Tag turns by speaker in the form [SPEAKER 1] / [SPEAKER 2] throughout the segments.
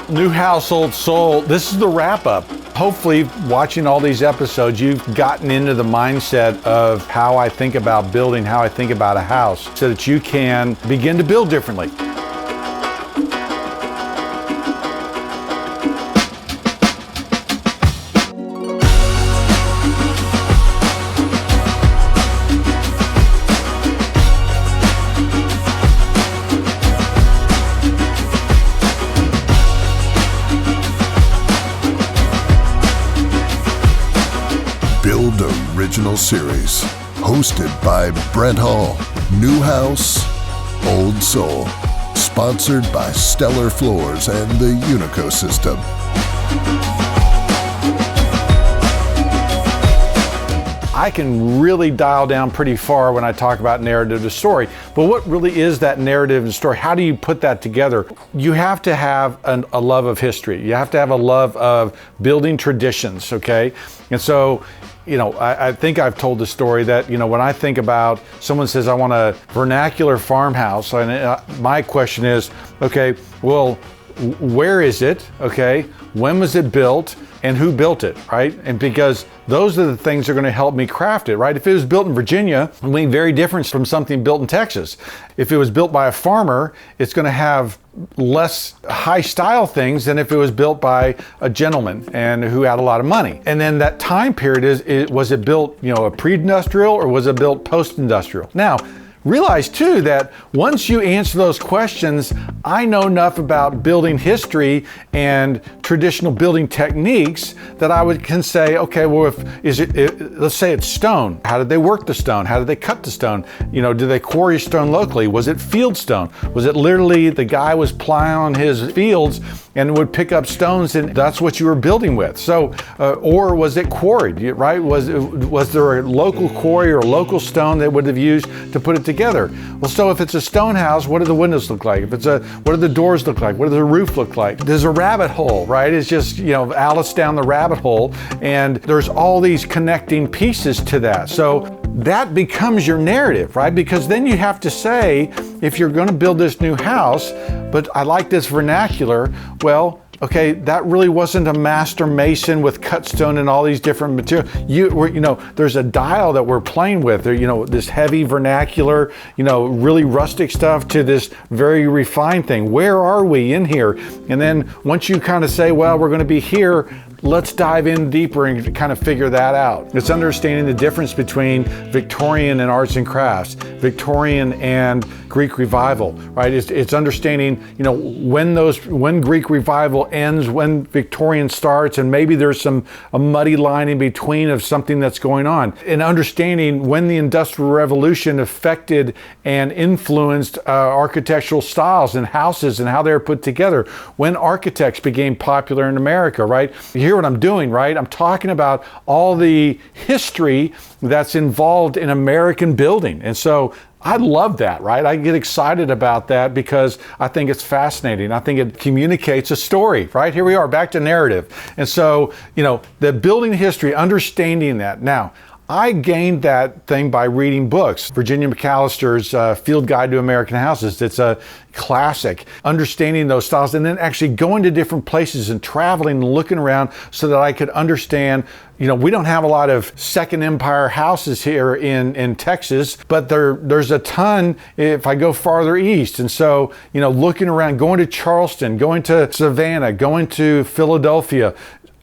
[SPEAKER 1] New House, Old Soul. This is the wrap up. Hopefully, watching all these episodes, you've gotten into the mindset of how I think about building, how I think about a house, so that you can begin to build differently.
[SPEAKER 2] Build Original Series, hosted by Brent Hall. New House, Old Soul. Sponsored by Stellar Floors and the Unico System.
[SPEAKER 1] I can really dial down pretty far when I talk about narrative to story. But what really is that narrative and story? How do you put that together? You have to have a love of history. You have to have a love of building traditions, okay? And so, I think I've told the story that, when I think about someone says, I want a vernacular farmhouse, and my question is, okay, well, where is it? Okay, when was it built? And who built it, right? And because those are the things that are going to help me craft it, right? If it was built in Virginia, it will be very different from something built in Texas. If it was built by a farmer, it's going to have less high style things than if it was built by a gentleman and who had a lot of money. And then that time period was it built, a pre-industrial or was it built post-industrial? Now, realize too that once you answer those questions, I know enough about building history and traditional building techniques that I can say, okay, well, let's say it's stone. How did they work the stone? How did they cut the stone? Did they quarry stone locally? Was it field stone? Was it literally the guy was plowing his fields and would pick up stones and that's what you were building with? So, or was it quarried, right? Was there a local quarry or local stone that would have used to put it together? Well, so if it's a stone house, what do the windows look like? What do the doors look like? What does the roof look like? There's a rabbit hole, right? It's just, Alice down the rabbit hole, and there's all these connecting pieces to that. So that becomes your narrative, right? Because then you have to say, if you're going to build this new house, but I like this vernacular, well, okay, that really wasn't a master mason with cut stone and all these different materials. There's a dial that we're playing with. This heavy vernacular, really rustic stuff to this very refined thing. Where are we in here? And then once you kind of say, well, we're going to be here, let's dive in deeper and kind of figure that out. It's understanding the difference between Victorian and arts and crafts, Victorian and Greek revival, right? It's understanding, when Greek revival ends, when Victorian starts, and maybe there's a muddy line in between of something that's going on. And understanding when the Industrial Revolution affected and influenced architectural styles and houses and how they're put together, when architects became popular in America, right? You hear what I'm doing, right? I'm talking about all the history that's involved in American building. And so I love that, right? I get excited about that because I think it's fascinating. I think it communicates a story, right? Here we are, back to narrative. And so, the building history, understanding that. Now, I gained that thing by reading books. Virginia McAllister's Field Guide to American Houses. It's a classic. Understanding those styles and then actually going to different places and traveling and looking around so that I could understand, we don't have a lot of Second Empire houses here in Texas, but there's a ton if I go farther east. And so, looking around, going to Charleston, going to Savannah, going to Philadelphia,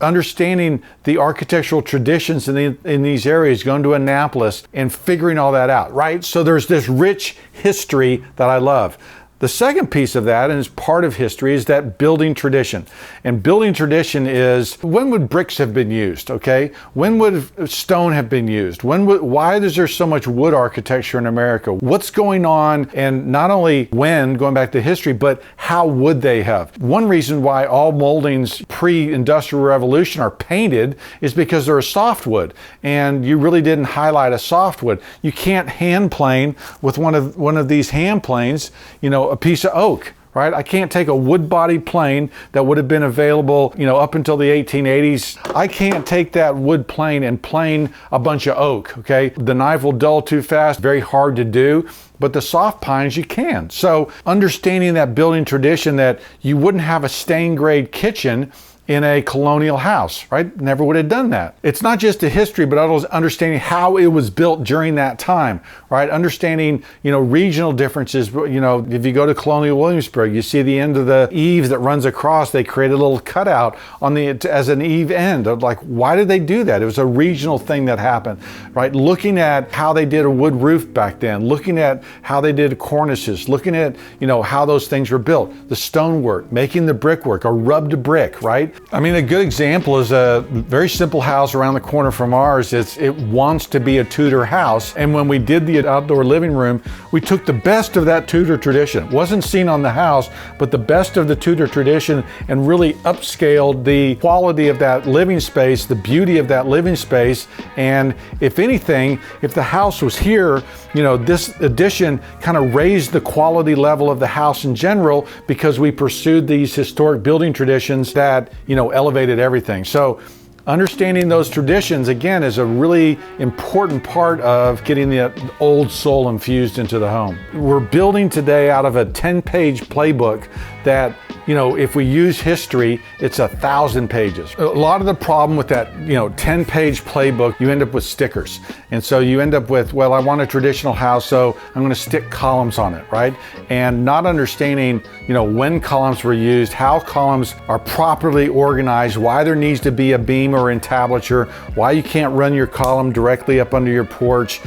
[SPEAKER 1] understanding the architectural traditions in these areas, going to Annapolis and figuring all that out, right? So there's this rich history that I love. The second piece of that, and is part of history, is that building tradition. And building tradition is, when would bricks have been used, okay? When would stone have been used? Why is there so much wood architecture in America? What's going on? And not only when, going back to history, but how would they have? One reason why all moldings pre-industrial revolution are painted is because they're a softwood. And you really didn't highlight a softwood. You can't hand plane with one of these hand planes, a piece of oak, right? I can't take a wood body plane that would have been available, up until the 1880s. I can't take that wood plane and plane a bunch of oak, okay? The knife will dull too fast, very hard to do. But the soft pines you can. So understanding that building tradition, that you wouldn't have a stained grade kitchen in a colonial house, right? Never would have done that. It's not just the history, but also understanding how it was built during that time, right? Understanding, regional differences. If you go to Colonial Williamsburg, you see the end of the eaves that runs across, they create a little cutout as an eave end. Like, why did they do that? It was a regional thing that happened, right? Looking at how they did a wood roof back then, looking at how they did cornices, looking at, how those things were built, the stonework, making the brickwork, a rubbed brick, right? I mean, a good example is a very simple house around the corner from ours. It wants to be a Tudor house. And when we did the outdoor living room, we took the best of that Tudor tradition. It wasn't seen on the house, but the best of the Tudor tradition, and really upscaled the quality of that living space, the beauty of that living space. And if anything, if the house was here, this addition kind of raised the quality level of the house in general, because we pursued these historic building traditions that elevated everything. So understanding those traditions, again, is a really important part of getting the old soul infused into the home. We're building today out of a 10-page playbook that, if we use history, it's 1,000 pages. A lot of the problem with that, 10-page playbook, you end up with stickers. And so you end up with, well, I want a traditional house, so I'm going to stick columns on it, right? And not understanding, when columns were used, how columns are properly organized, why there needs to be a beam or entablature, why you can't run your column directly up under your porch,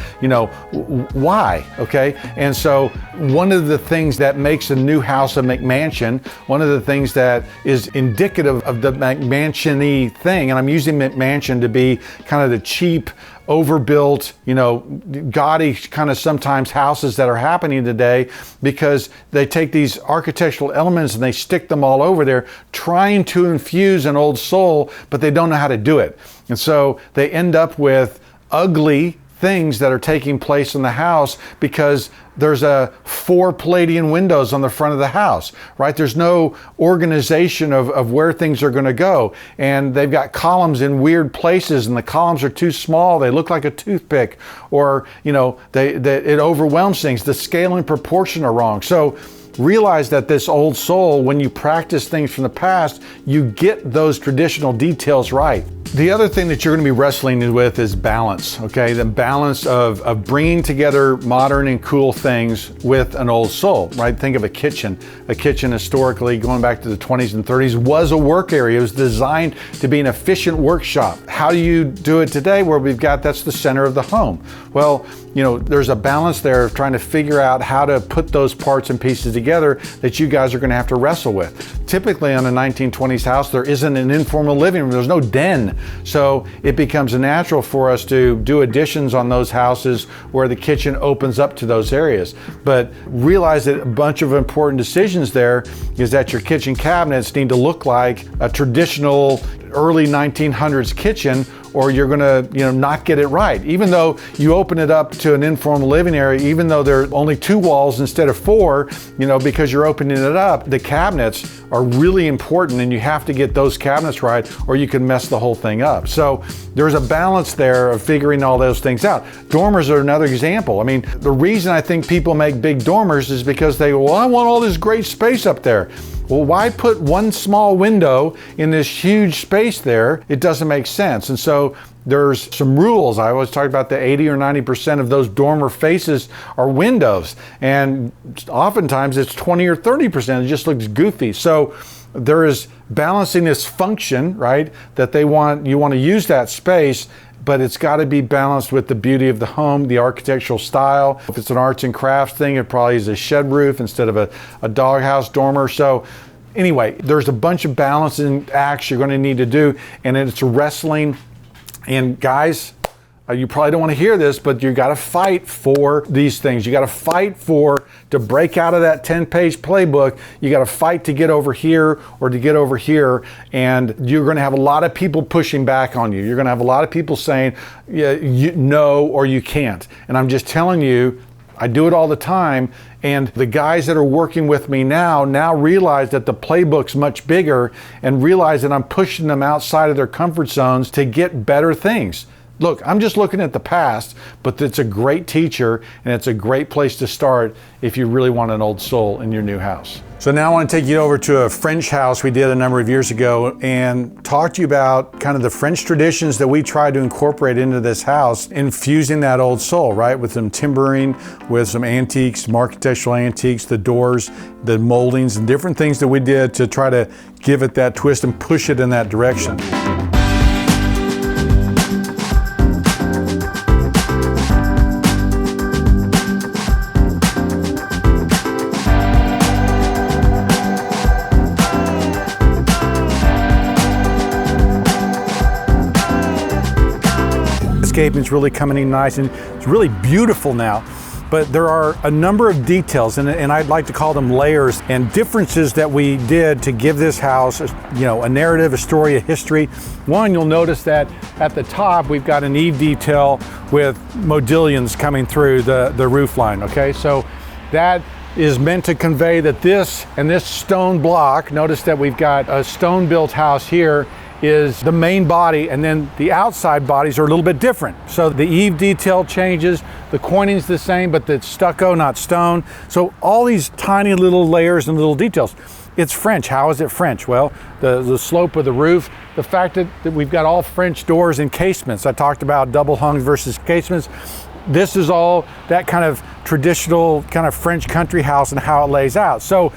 [SPEAKER 1] why, okay? And so one of the things that makes a new house a McMansion, one of the things that is indicative of the McMansion-y thing, and I'm using McMansion to be kind of the cheap, overbuilt, gaudy kind of sometimes houses that are happening today, because they take these architectural elements and they stick them all over there, trying to infuse an old soul, but they don't know how to do it. And so they end up with ugly things that are taking place in the house, because there's 4 Palladian windows on the front of the house, right? There's no organization of where things are going to go. And they've got columns in weird places, and the columns are too small. They look like a toothpick, or, it overwhelms things. The scale and proportion are wrong. So realize that this old soul, when you practice things from the past, you get those traditional details right. The other thing that you're going to be wrestling with is balance, okay? The balance of bringing together modern and cool things with an old soul, right? Think of a kitchen. A kitchen historically, going back to the 20s and 30s, was a work area. It was designed to be an efficient workshop. How do you do it today, where that's the center of the home? Well, there's a balance there of trying to figure out how to put those parts and pieces together that you guys are going to have to wrestle with. Typically on a 1920s house, there isn't an informal living room. There's no den. So it becomes natural for us to do additions on those houses where the kitchen opens up to those areas. But realize that a bunch of important decisions there is that your kitchen cabinets need to look like a traditional early 1900s kitchen, or you're going to not get it right. Even though you open it up to an informal living area, even though there are only 2 walls instead of 4, because you're opening it up, the cabinets are really important, and you have to get those cabinets right, or you can mess the whole thing up. So there's a balance there of figuring all those things out. Dormers are another example. I mean, the reason I think people make big dormers is because I want all this great space up there. Well, why put one small window in this huge space there? It doesn't make sense. And so there's some rules. I always talk about the 80 or 90% of those dormer faces are windows. And oftentimes it's 20 or 30%. It just looks goofy. So there is balancing this function, right? That you want to use that space, but it's got to be balanced with the beauty of the home, the architectural style. If it's an arts and crafts thing, it probably is a shed roof instead of a doghouse dormer. So anyway, there's a bunch of balancing acts you're going to need to do, and it's wrestling. And guys, you probably don't want to hear this, but you got to fight for these things. You got to fight to break out of that 10-page playbook. You got to fight to get over here or to get over here. And you're going to have a lot of people pushing back on you. You're going to have a lot of people saying, yeah, no, or you can't. And I'm just telling you, I do it all the time, and the guys that are working with me now realize that the playbook's much bigger and realize that I'm pushing them outside of their comfort zones to get better things. Look, I'm just looking at the past, but it's a great teacher and it's a great place to start if you really want an old soul in your new house. So now I want to take you over to a French house we did a number of years ago and talk to you about kind of the French traditions that we tried to incorporate into this house, infusing that old soul, right? With some timbering, with some antiques, some architectural antiques, the doors, the moldings, and different things that we did to try to give it that twist and push it in that direction. It's really coming in nice and it's really beautiful now. But there are a number of details, and I'd like to call them layers and differences that we did to give this house, a narrative, a story, a history. One, you'll notice that at the top we've got an eave detail with modillions coming through the roof line. Okay, so that is meant to convey that this stone block. Notice that we've got a stone-built house here. Is the main body, and then the outside bodies are a little bit different. So the eave detail changes, the coining's the same, but it's stucco, not stone. So all these tiny little layers and little details. It's French. How is it French? Well, the slope of the roof, the fact that we've got all French doors and casements. I talked about double hung versus casements. This is all that kind of traditional kind of French country house and how it lays out. So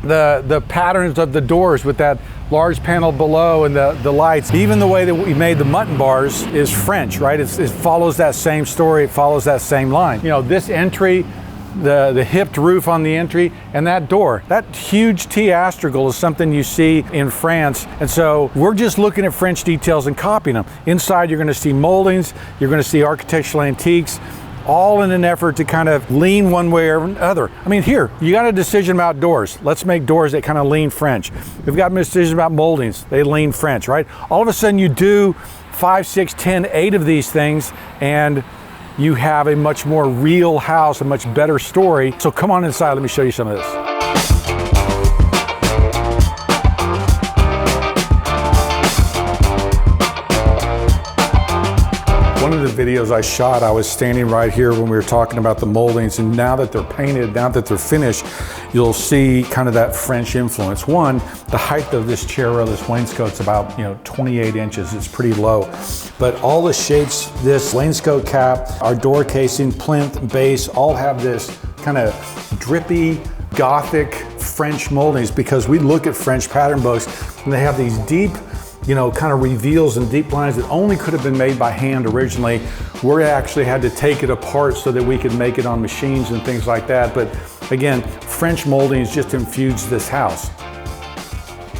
[SPEAKER 1] the patterns of the doors with that large panel below and the lights, even the way that we made the mutton bars is French, right? It follows that same story, it follows that same line. This entry, the hipped roof on the entry, and that door, that huge T astragal is something you see in France. And so we're just looking at French details and copying them. Inside you're gonna see moldings, you're gonna see architectural antiques, all in an effort to kind of lean one way or another. I mean, here, you got a decision about doors. Let's make doors that kind of lean French. We've got a decision about moldings. They lean French, right? All of a sudden you do 5, 6, 10, 8 of these things, and you have a much more real house, a much better story. So come on inside, let me show you some of this. One of the videos I shot, I was standing right here when we were talking about the moldings, and now that they're painted, now that they're finished, you'll see kind of that French influence. One, the height of this chair rail, this wainscot's about 28 inches. It's pretty low. But all the shapes, this wainscot cap, our door casing, plinth, base, all have this kind of drippy, Gothic French moldings, because we look at French pattern books and they have these deep kind of reveals and deep lines that only could have been made by hand originally. We actually had to take it apart so that we could make it on machines and things like that. But again, French moldings just infused this house.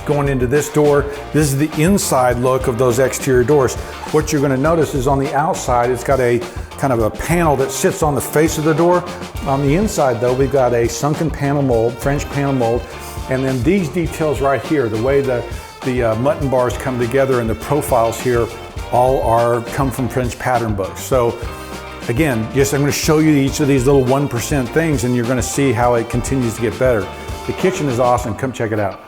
[SPEAKER 1] Going into this door, this is the inside look of those exterior doors. What you're going to notice is on the outside, it's got a kind of a panel that sits on the face of the door. On the inside though, we've got a sunken panel mold, French panel mold, and then these details right here, the way the mutton bars come together and the profiles here all come from French pattern books. So again, I'm going to show you each of these little 1% things, and you're going to see how it continues to get better. The kitchen is awesome. Come check it out.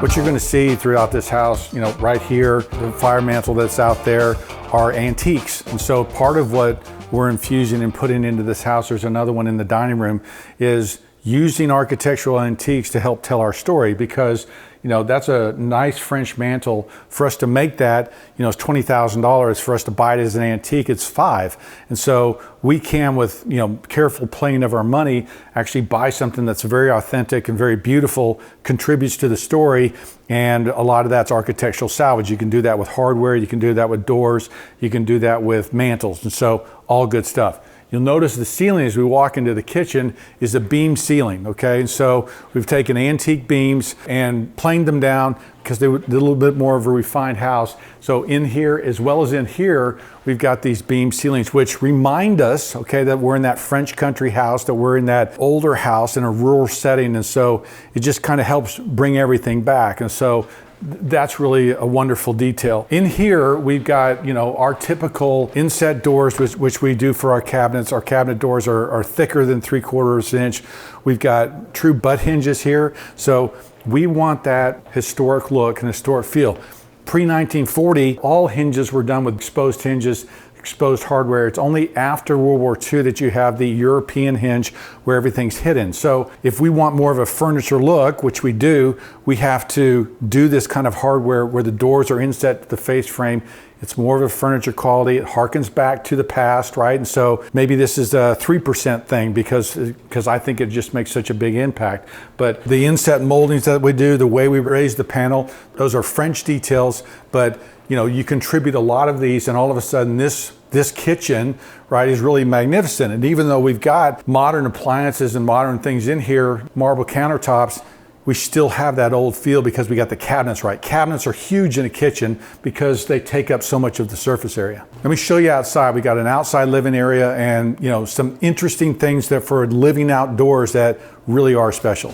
[SPEAKER 1] What you're going to see throughout this house, right here, the fire mantle that's out there are antiques. And so part of what we're infusing and putting into this house, there's another one in the dining room, is using architectural antiques to help tell our story, because that's a nice French mantle. For us to make that, it's $20,000. For us to buy it as an antique, it's $5,000. And so we can, with careful playing of our money, actually buy something that's very authentic and very beautiful, contributes to the story, and a lot of that's architectural salvage. You can do that with hardware, you can do that with doors, you can do that with mantles, and so all good stuff. You'll notice the ceiling as we walk into the kitchen is a beam ceiling, okay? And so we've taken antique beams and planed them down because they were a little bit more of a refined house. So in here, as well as in here, we've got these beam ceilings, which remind us, okay, that we're in that French country house, that we're in that older house in a rural setting. And so it just kind of helps bring everything back. And so that's really a wonderful detail. In here, we've got, our typical inset doors, which we do for our cabinets. Our cabinet doors are thicker than 3/4 inch. We've got true butt hinges here. So we want that historic look and historic feel. Pre-1940, all hinges were done with exposed hinges, exposed hardware. It's only after World War II that you have the European hinge where everything's hidden. So if we want more of a furniture look, which we do, we have to do this kind of hardware where the doors are inset to the face frame. It's more of a furniture quality. It harkens back to the past, right? And so maybe this is a 3% thing because I think it just makes such a big impact. But the inset moldings that we do, the way we raise the panel, those are French details, but you contribute a lot of these, and all of a sudden this kitchen, right, is really magnificent. And even though we've got modern appliances and modern things in here, marble countertops, we still have that old feel because we got the cabinets right. Cabinets are huge in a kitchen because they take up so much of the surface area. Let me show you outside. We got an outside living area and some interesting things that for living outdoors that really are special.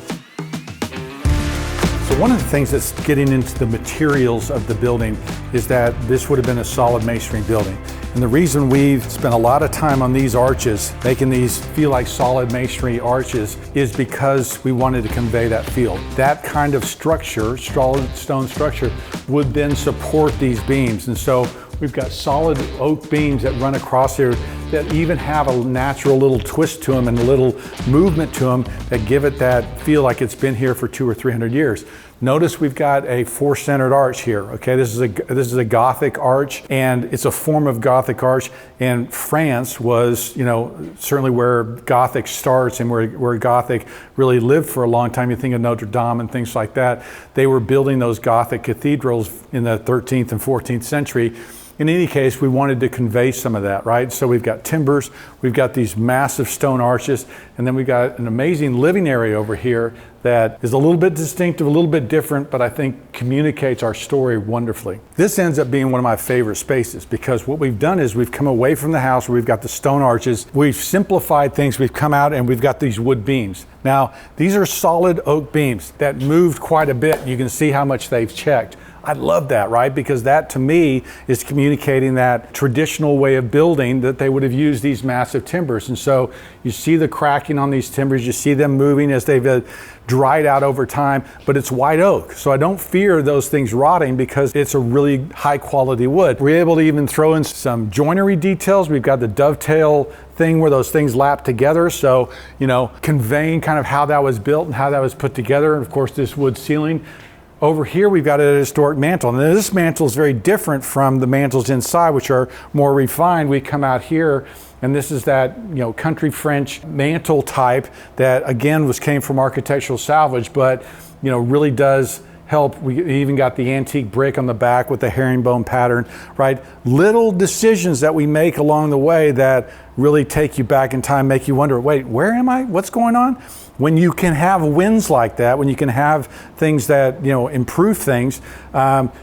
[SPEAKER 1] So one of the things that's getting into the materials of the building is that this would have been a solid masonry building. And the reason we've spent a lot of time on these arches, making these feel like solid masonry arches, is because we wanted to convey that feel. That kind of structure, solid stone structure, would then support these beams. And so we've got solid oak beams that run across here that even have a natural little twist to them and a little movement to them that give it that feel like it's been here for 200 or 300 years. Notice we've got a four-centered arch here. Okay, this is a Gothic arch, and it's a form of Gothic arch. And France was, certainly where Gothic starts and where Gothic really lived for a long time. You think of Notre Dame and things like that. They were building those Gothic cathedrals in the 13th and 14th century. In any case, we wanted to convey some of that, right? So we've got timbers, we've got these massive stone arches, and then we've got an amazing living area over here that is a little bit distinctive, a little bit different, but I think communicates our story wonderfully. This ends up being one of my favorite spaces because what we've done is we've come away from the house where we've got the stone arches, we've simplified things, we've come out and we've got these wood beams. Now, these are solid oak beams that moved quite a bit. You can see how much they've checked. I love that, right? Because that to me is communicating that traditional way of building that they would have used these massive timbers. And so you see the cracking on these timbers, you see them moving as they've dried out over time, but it's white oak. So I don't fear those things rotting because it's a really high quality wood. We're able to even throw in some joinery details. We've got the dovetail thing where those things lap together. So, conveying kind of how that was built and how that was put together. And of course, this wood ceiling. Over here, we've got a historic mantle. And this mantle is very different from the mantles inside, which are more refined. We come out here, and this is that, country French mantle type that, again, came from architectural salvage, but, really does help. We even got the antique brick on the back with the herringbone pattern, right? Little decisions that we make along the way that really take you back in time, make you wonder, wait, where am I? What's going on? When you can have wins like that, when you can have things that, improve things,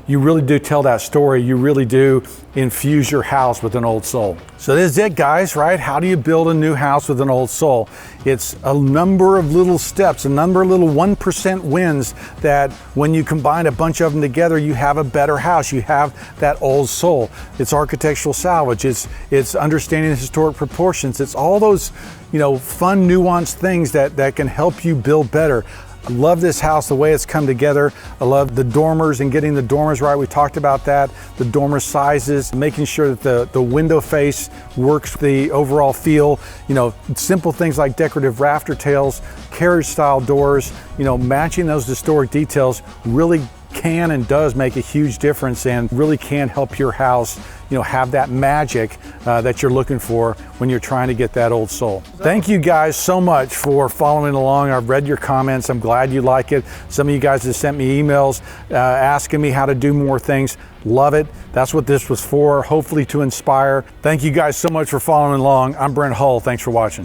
[SPEAKER 1] you really do tell that story. You really do infuse your house with an old soul. So this is it, guys, right? How do you build a new house with an old soul? It's a number of little steps, a number of little 1% wins that when you combine a bunch of them together, you have a better house. You have that old soul. It's architectural salvage. It's understanding the historic proportions. It's all those, fun, nuanced things that can help you build better. I love this house, the way it's come together. I love the dormers and getting the dormers right. We talked about that. The dormer sizes, making sure that the window face works the overall feel. Simple things like decorative rafter tails, carriage style doors, matching those historic details really can and does make a huge difference and really can help your house have that magic that you're looking for when you're trying to get that old soul. Thank you guys so much for following along. I've read your comments. I'm glad you like it. Some of you guys have sent me emails asking me how to do more things. Love it. That's what this was for, hopefully to inspire. Thank you guys so much for following along. I'm Brent Hull. Thanks for watching.